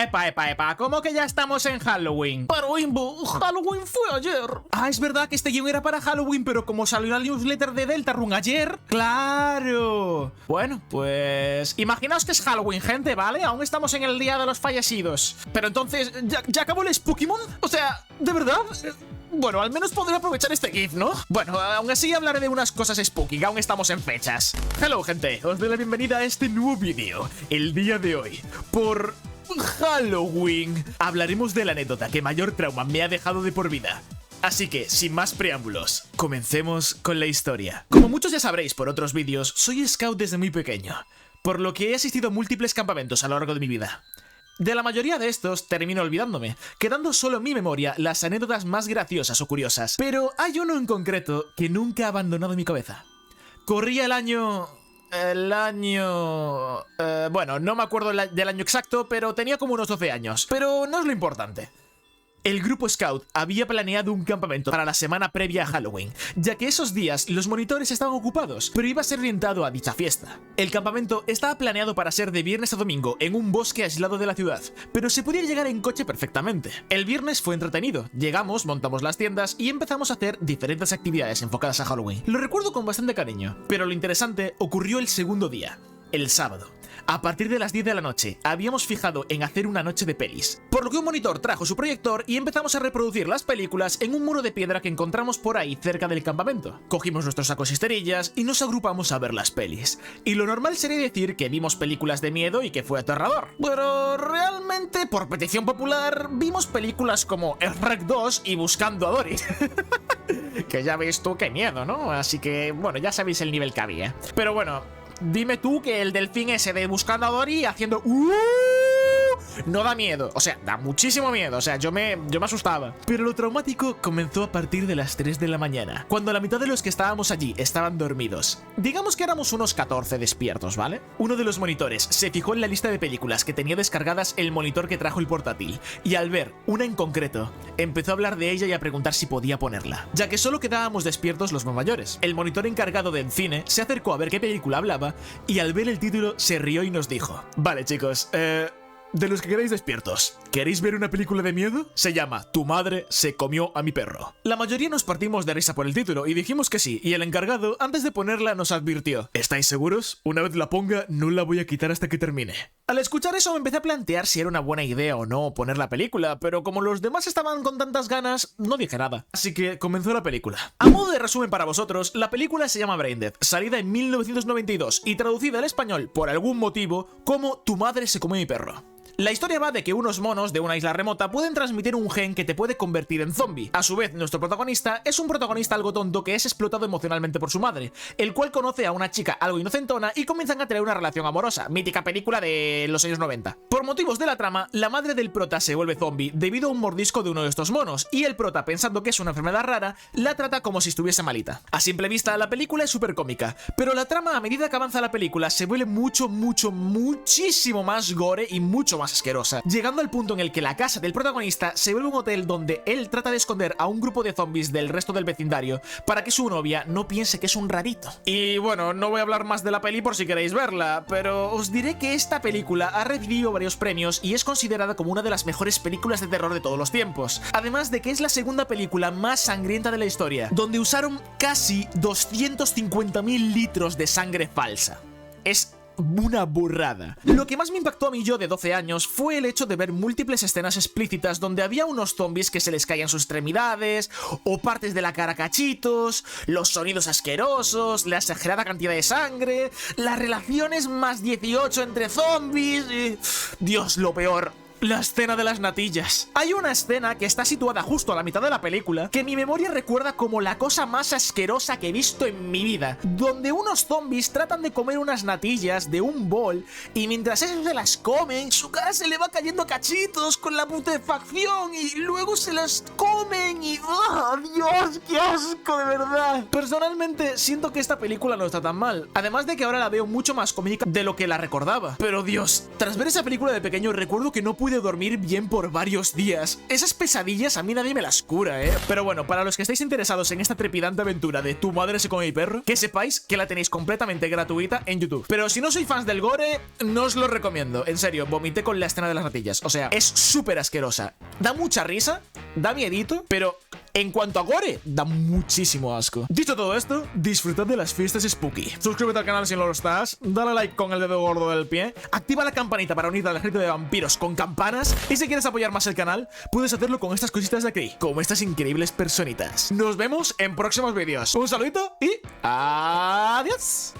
Epa, ¿cómo que ya estamos en Halloween? Pero Imbo, Halloween fue ayer. Ah, es verdad que este guión era para Halloween, pero como salió la newsletter de Deltarune ayer, ¡claro! Bueno, pues imaginaos que es Halloween, gente, ¿vale? Aún estamos en el día de los fallecidos. Pero entonces, ¿ya acabó el Spookymon? O sea, ¿de verdad? Bueno, al menos podré aprovechar este GIF, ¿no? Bueno, aún así hablaré de unas cosas spooky, que aún estamos en fechas. Hello, gente, os doy la bienvenida a este nuevo vídeo. El día de hoy, por Halloween, hablaremos de la anécdota que mayor trauma me ha dejado de por vida. Así que, sin más preámbulos, comencemos con la historia. Como muchos ya sabréis por otros vídeos, soy scout desde muy pequeño, por lo que he asistido a múltiples campamentos a lo largo de mi vida. De la mayoría de estos termino olvidándome, quedando solo en mi memoria las anécdotas más graciosas o curiosas. Pero hay uno en concreto que nunca ha abandonado mi cabeza. Corría el año... bueno, no me acuerdo del año exacto, pero tenía como unos 12 años. Pero no es lo importante. El grupo Scout había planeado un campamento para la semana previa a Halloween, ya que esos días los monitores estaban ocupados, pero iba a ser orientado a dicha fiesta. El campamento estaba planeado para ser de viernes a domingo en un bosque aislado de la ciudad, pero se podía llegar en coche perfectamente. El viernes fue entretenido, llegamos, montamos las tiendas y empezamos a hacer diferentes actividades enfocadas a Halloween. Lo recuerdo con bastante cariño, pero lo interesante ocurrió el segundo día, el sábado. A partir de las 10 de la noche, habíamos fijado en hacer una noche de pelis, por lo que un monitor trajo su proyector y empezamos a reproducir las películas en un muro de piedra que encontramos por ahí cerca del campamento. Cogimos nuestros sacos y esterillas y nos agrupamos a ver las pelis. Y lo normal sería decir que vimos películas de miedo y que fue aterrador. Pero realmente, por petición popular, vimos películas como Shrek 2 y Buscando a Dory. Que ya veis tú qué miedo, ¿no? Así que, bueno, ya sabéis el nivel que había. Pero bueno... Dime tú que el delfín ese de Buscando a Dory haciendo no da miedo, o sea, da muchísimo miedo, o sea, yo me asustaba. Pero lo traumático comenzó a partir de las 3 de la mañana, cuando la mitad de los que estábamos allí estaban dormidos. Digamos que éramos unos 14 despiertos, ¿vale? Uno de los monitores se fijó en la lista de películas que tenía descargadas el monitor que trajo el portátil, y al ver una en concreto, empezó a hablar de ella y a preguntar si podía ponerla, ya que solo quedábamos despiertos los más mayores. El monitor encargado del cine se acercó a ver qué película hablaba, y al ver el título se rió y nos dijo: vale chicos, de los que quedáis despiertos, ¿queréis ver una película de miedo? Se llama Tu madre se comió a mi perro. La mayoría nos partimos de risa por el título y dijimos que sí, y el encargado, antes de ponerla, nos advirtió: ¿estáis seguros? Una vez la ponga, no la voy a quitar hasta que termine. Al escuchar eso me empecé a plantear si era una buena idea o no poner la película, pero como los demás estaban con tantas ganas, no dije nada. Así que comenzó la película. A modo de resumen para vosotros, la película se llama Braindead, salida en 1992 y traducida al español, por algún motivo, como Tu madre se comió a mi perro. La historia va de que unos monos de una isla remota pueden transmitir un gen que te puede convertir en zombie. A su vez, nuestro protagonista es un protagonista algo tonto que es explotado emocionalmente por su madre, el cual conoce a una chica algo inocentona y comienzan a tener una relación amorosa, mítica película de los años 90. Por motivos de la trama, la madre del prota se vuelve zombie debido a un mordisco de uno de estos monos, y el prota, pensando que es una enfermedad rara, la trata como si estuviese malita. A simple vista, la película es súper cómica, pero la trama, a medida que avanza la película, se vuelve muchísimo más gore y mucho más asquerosa, llegando al punto en el que la casa del protagonista se vuelve un hotel donde él trata de esconder a un grupo de zombies del resto del vecindario para que su novia no piense que es un rarito. Y bueno, no voy a hablar más de la peli por si queréis verla, pero os diré que esta película ha recibido varios premios y es considerada como una de las mejores películas de terror de todos los tiempos, además de que es la segunda película más sangrienta de la historia, donde usaron casi 250.000 litros de sangre falsa. Es una burrada. Lo que más me impactó a mí yo de 12 años fue el hecho de ver múltiples escenas explícitas donde había unos zombies que se les caían sus extremidades o partes de la cara a cachitos, los sonidos asquerosos, la exagerada cantidad de sangre, las relaciones más 18 entre zombies y... Dios, lo peor: la escena de las natillas. Hay una escena que está situada justo a la mitad de la película que mi memoria recuerda como la cosa más asquerosa que he visto en mi vida, donde unos zombies tratan de comer unas natillas de un bol y mientras ellos se las comen, su cara se le va cayendo a cachitos con la putrefacción y luego se las comen y... ¡oh, Dios, qué asco, de verdad! Personalmente siento que esta película no está tan mal, además de que ahora la veo mucho más cómica de lo que la recordaba. Pero Dios, tras ver esa película de pequeño recuerdo que no pude podido dormir bien por varios días. Esas pesadillas a mí nadie me las cura, Pero bueno, para los que estáis interesados en esta trepidante aventura de Tu madre se come mi perro, que sepáis que la tenéis completamente gratuita en YouTube. Pero si no sois fans del gore, no os lo recomiendo. En serio, vomité con la escena de las ratillas. O sea, es súper asquerosa. Da mucha risa, da miedito, pero en cuanto a gore, da muchísimo asco. Dicho todo esto, disfrutad de las fiestas spooky. Suscríbete al canal si no lo estás, dale like con el dedo gordo del pie, activa la campanita para unirte al ejército de vampiros con campanas, y si quieres apoyar más el canal, puedes hacerlo con estas cositas de aquí, como estas increíbles personitas. Nos vemos en próximos vídeos. Un saludito y adiós.